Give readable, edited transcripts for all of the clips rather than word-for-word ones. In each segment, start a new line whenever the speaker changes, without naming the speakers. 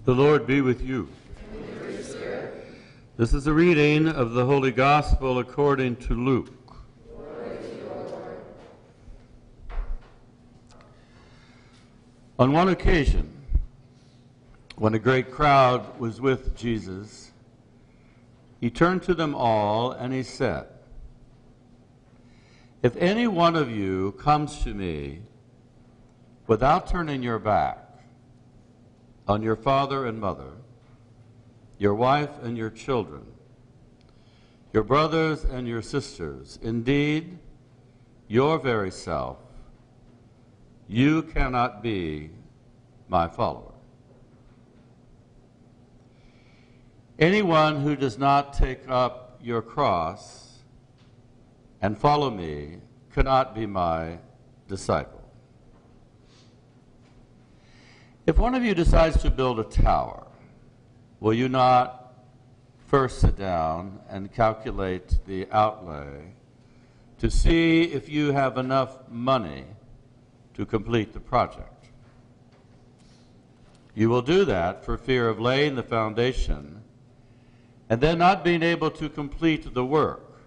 The Lord be with you.
And with your spirit.
This is a reading of the Holy Gospel according to Luke.
Glory to you, O Lord.
On one occasion, when a great crowd was with Jesus, he turned to them all and he said, "If any one of you comes to me without turning your back on your father and mother, your wife and your children, your brothers and your sisters, indeed, your very self, you cannot be my follower. Anyone who does not take up your cross and follow me cannot be my disciple. If one of you decides to build a tower, will you not first sit down and calculate the outlay to see if you have enough money to complete the project? You will do that for fear of laying the foundation and then not being able to complete the work,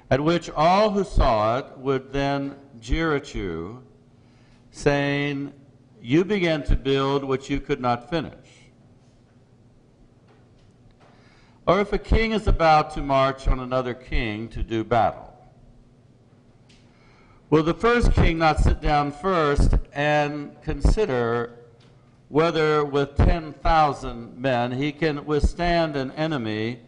at which all who saw it would then jeer at you, saying, 'You began to build what you could not finish.' Or if a king is about to march on another king to do battle, will the first king not sit down first and consider whether with 10,000 men he can withstand an enemy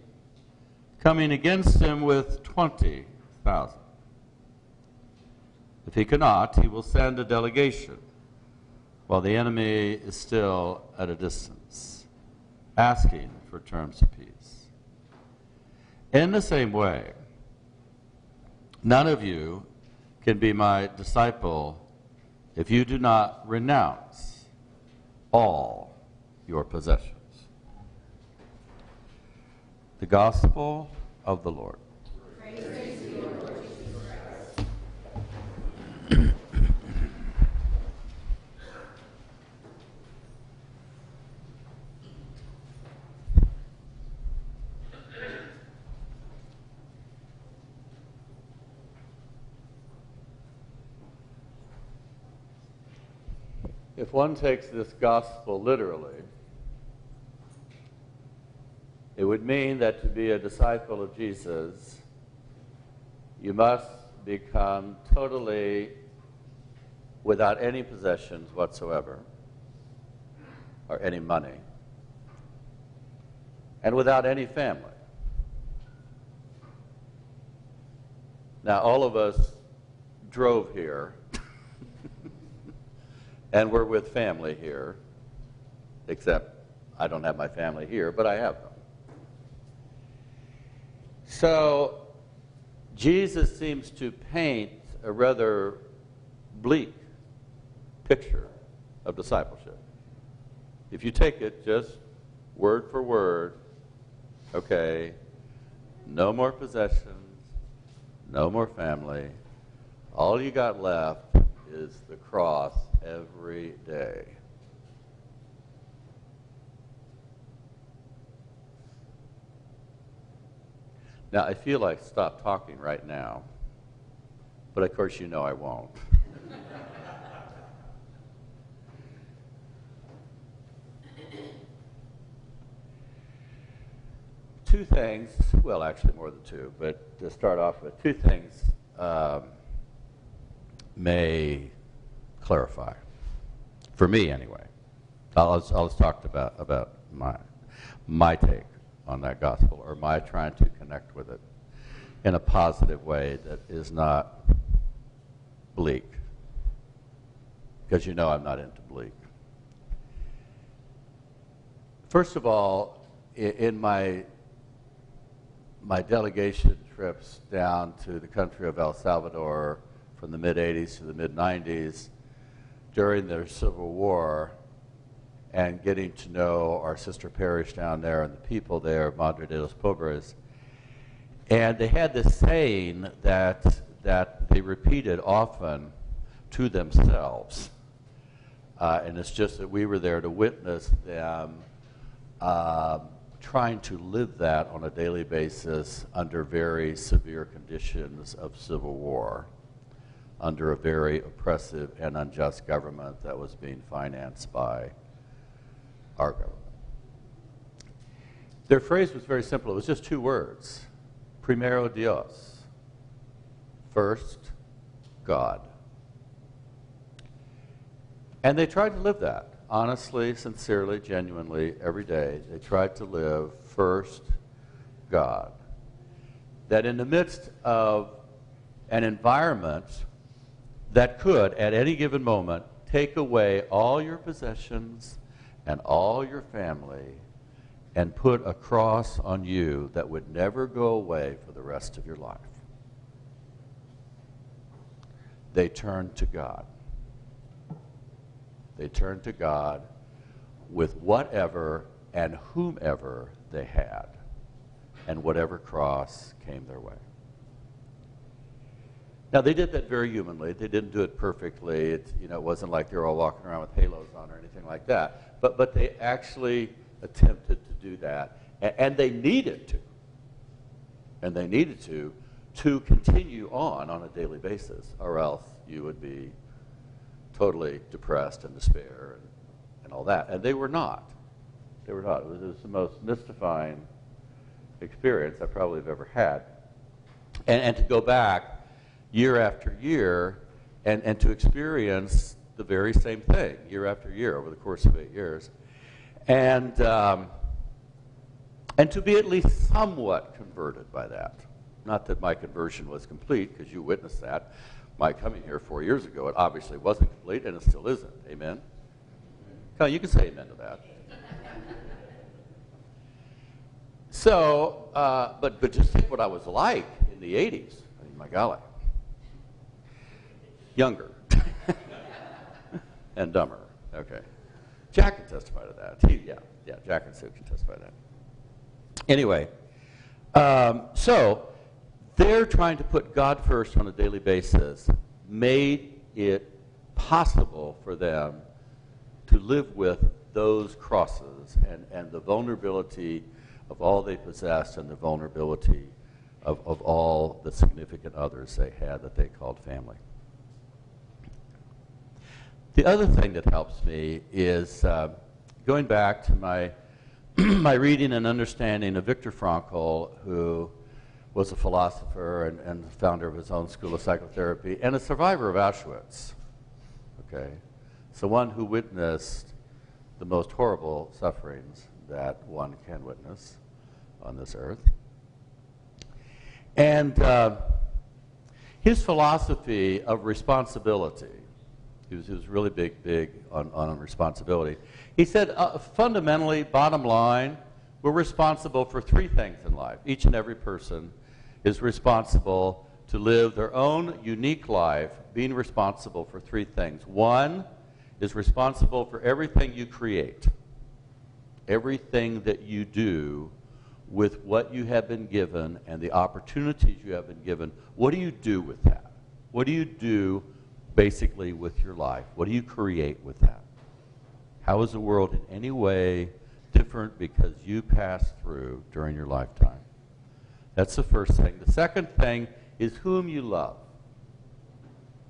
coming against him with 20,000? If he cannot, he will send a delegation while the enemy is still at a distance, asking for terms of peace. In the same way, none of you can be my disciple if you do not renounce all your possessions." The Gospel of the Lord.
Praise to you, Lord Jesus Christ.
If one takes this gospel literally, it would mean that to be a disciple of Jesus, you must become totally without any possessions whatsoever, or any money, and without any family. Now, all of us drove here, and we're with family here, except I don't have my family here, but I have them. So Jesus seems to paint a rather bleak picture of discipleship. If you take it just word for word, okay, no more possessions, no more family, all you got left is the cross every day. Now, I feel like stop talking right now, but of course you know I won't. Two things, well, actually more than two, but to start off with, two things may clarify, for me anyway. I'll talk about my take on that gospel, or my trying to connect with it in a positive way that is not bleak, because you know I'm not into bleak. First of all, in my delegation trips down to the country of El Salvador from the mid-'80s to the mid-'90s, during their Civil War, and getting to know our sister parish down there and the people there, Madre de los Pobres. And they had this saying that they repeated often to themselves. And it's just that we were there to witness them trying to live that on a daily basis under very severe conditions of civil war, under a very oppressive and unjust government that was being financed by our government. Their phrase was very simple. It was just two words: primero Dios, first God. And they tried to live that honestly, sincerely, genuinely, every day. They tried to live first God. That in the midst of an environment that could, at any given moment, take away all your possessions and all your family and put a cross on you that would never go away for the rest of your life. They turned to God. They turned to God with whatever and whomever they had, and whatever cross came their way. Now, they did that very humanly. They didn't do it perfectly. It wasn't like they were all walking around with halos on or anything like that. But they actually attempted to do that, and they needed to. And they needed to continue on a daily basis, or else you would be totally depressed and despair and all that. And they were not. They were not. It was the most mystifying experience I probably have ever had. And to go back year after year and to experience the very same thing year after year over the course of 8 years. And to be at least somewhat converted by that. Not that my conversion was complete, because you witnessed that. My coming here 4 years ago, it obviously wasn't complete, and it still isn't. Amen? You can say amen to that. So, but just think what I was like in the 80s. I mean, my golly. Younger. And dumber. Okay. Jack can testify to that. Yeah, Jack and Sue can testify to that. Anyway, so they're trying to put God first on a daily basis, made it possible for them to live with those crosses and the vulnerability of all they possessed and the vulnerability of all the significant others they had that they called family. The other thing that helps me is going back to my my reading and understanding of Viktor Frankl, who was a philosopher and founder of his own school of psychotherapy, and a survivor of Auschwitz. Okay, so one who witnessed the most horrible sufferings that one can witness on this earth. And his philosophy of responsibility, he was really big on responsibility. He said, fundamentally, bottom line, we're responsible for three things in life. Each and every person is responsible to live their own unique life, being responsible for three things. One is responsible for everything you create, everything that you do with what you have been given and the opportunities you have been given. What do you do with that? What do you do basically with your life? What do you create with that? How is the world in any way different because you passed through during your lifetime? That's the first thing. The second thing is whom you love.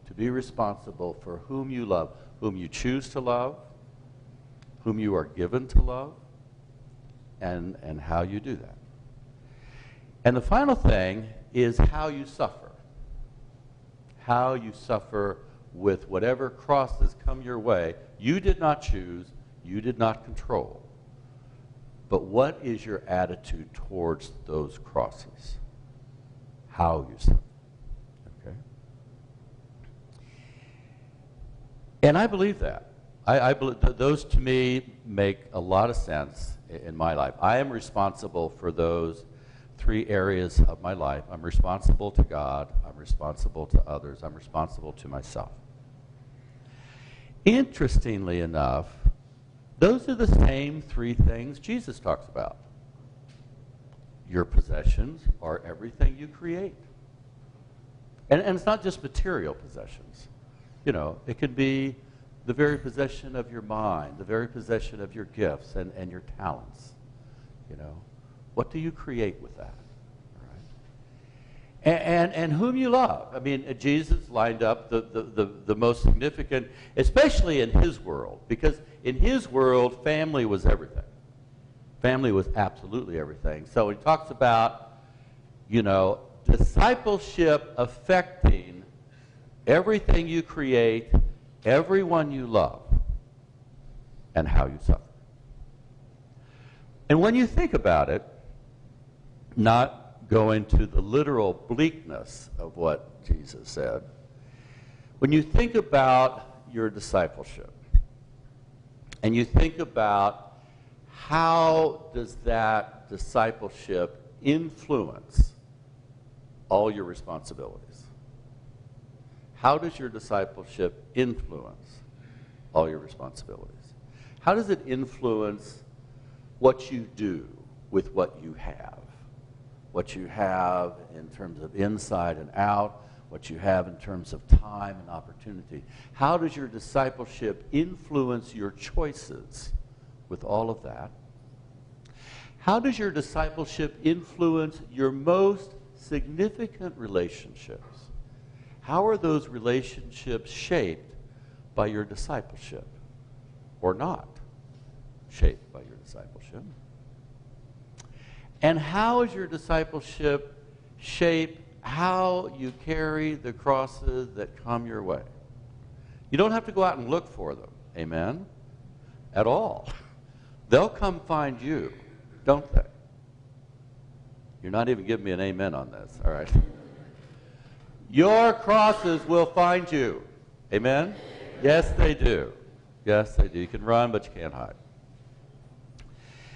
To be responsible for whom you love, whom you choose to love, whom you are given to love, and how you do that. And the final thing is how you suffer. How you suffer with whatever crosses come your way. You did not choose, you did not control. But what is your attitude towards those crosses? How you suffer. Okay? And I believe that. I believe those to me make a lot of sense in my life. I am responsible for those three areas of my life. I'm responsible to God, I'm responsible to others, I'm responsible to myself. Interestingly enough, those are the same three things Jesus talks about. Your possessions are everything you create. And it's not just material possessions. You know, it could be the very possession of your mind, the very possession of your gifts and your talents. You know, what do you create with that? And whom you love. I mean, Jesus lined up the most significant, especially in his world, because in his world, family was everything. Family was absolutely everything. So he talks about, you know, discipleship affecting everything you create, everyone you love, and how you suffer. And when you think about it, not go into the literal bleakness of what Jesus said. When you think about your discipleship, and you think about how does that discipleship influence all your responsibilities? How does your discipleship influence all your responsibilities? How does it influence what you do with what you have? What you have in terms of inside and out, what you have in terms of time and opportunity. How does your discipleship influence your choices with all of that? How does your discipleship influence your most significant relationships? How are those relationships shaped by your discipleship or not shaped by your discipleship? And how is your discipleship shape how you carry the crosses that come your way? You don't have to go out and look for them, amen, at all. They'll come find you, don't they? You're not even giving me an amen on this, all right? Your crosses will find you, amen? Yes, they do. Yes, they do. You can run, but you can't hide.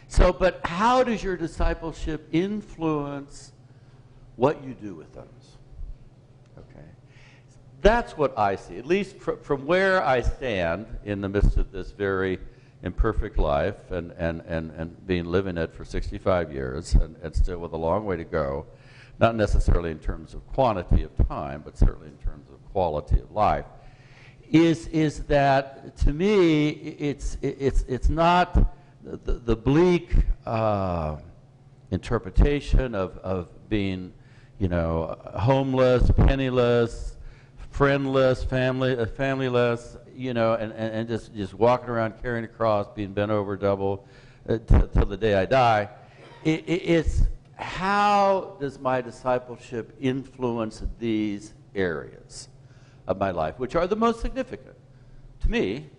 So, but how does your discipleship influence what you do with those? Okay. That's what I see, at least from where I stand in the midst of this very imperfect life and being living it for 65 years and still with a long way to go, not necessarily in terms of quantity of time, but certainly in terms of quality of life, is that to me it's not the bleak interpretation of being, you know, homeless, penniless, friendless, familyless, you know, and just walking around carrying a cross, being bent over double till the day I die. It's how does my discipleship influence these areas of my life, which are the most significant. To me,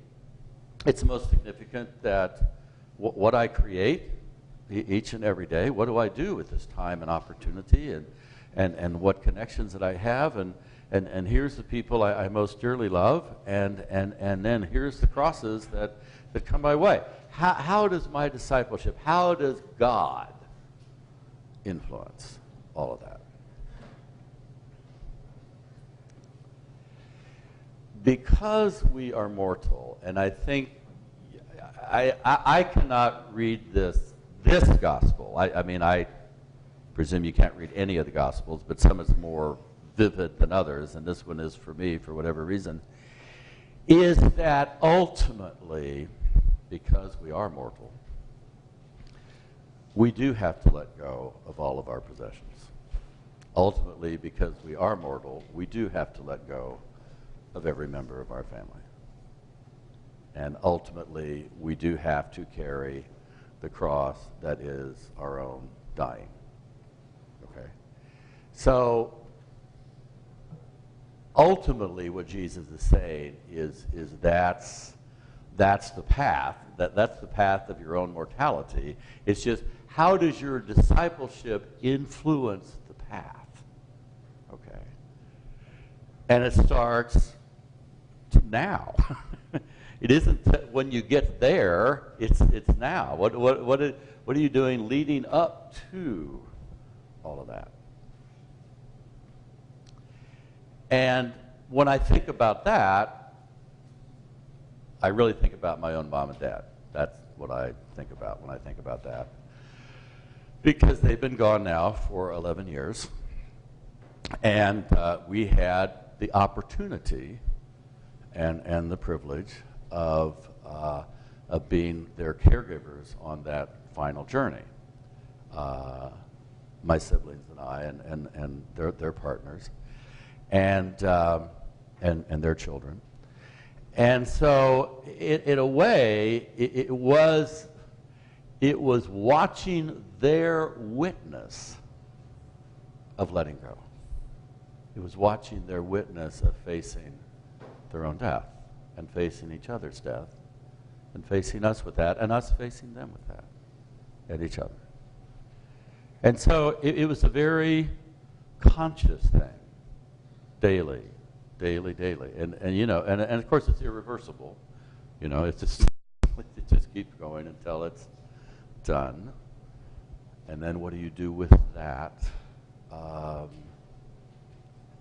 it's the most significant that what I create each and every day, what do I do with this time and opportunity, and what connections that I have, and here's the people I most dearly love, and then here's the crosses that come my way. How does my discipleship, how does God influence all of that? Because we are mortal, and I think I cannot read this gospel. I mean, I presume you can't read any of the gospels, but some is more vivid than others, and this one is for me for whatever reason, is that ultimately, because we are mortal, we do have to let go of all of our possessions. Ultimately, because we are mortal, we do have to let go of every member of our family. And ultimately, we do have to carry the cross that is our own dying. Okay? So, ultimately, what Jesus is saying is that's the path. That's the path of your own mortality. It's just, how does your discipleship influence the path? Okay? And it starts now. It isn't when you get there, it's now. What are you doing leading up to all of that? And when I think about that, I really think about my own mom and dad. That's what I think about when I think about that. Because they've been gone now for 11 years. And we had the opportunity and the privilege of being their caregivers on that final journey. My siblings and I, and their partners, and their children. And so, in a way, it was watching their witness of letting go. It was watching their witness of facing their own death and facing each other's death and facing us with that and us facing them with that and each other. And so it was a very conscious thing, daily. And you know, and of course it's irreversible. You know, it just keeps going until it's done. And then what do you do with that?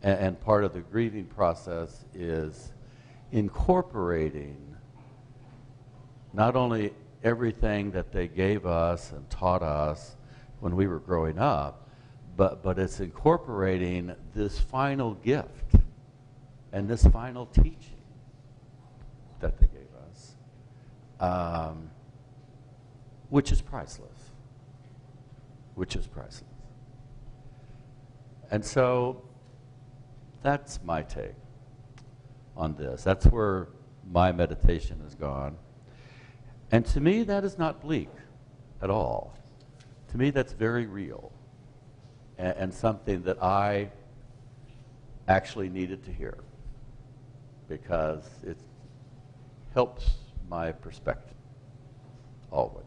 And part of the grieving process is incorporating not only everything that they gave us and taught us when we were growing up, but it's incorporating this final gift and this final teaching that they gave us, which is priceless. And so that's my take on this. That's where my meditation has gone. And to me, that is not bleak at all. To me, that's very real and something that I actually needed to hear because it helps my perspective always.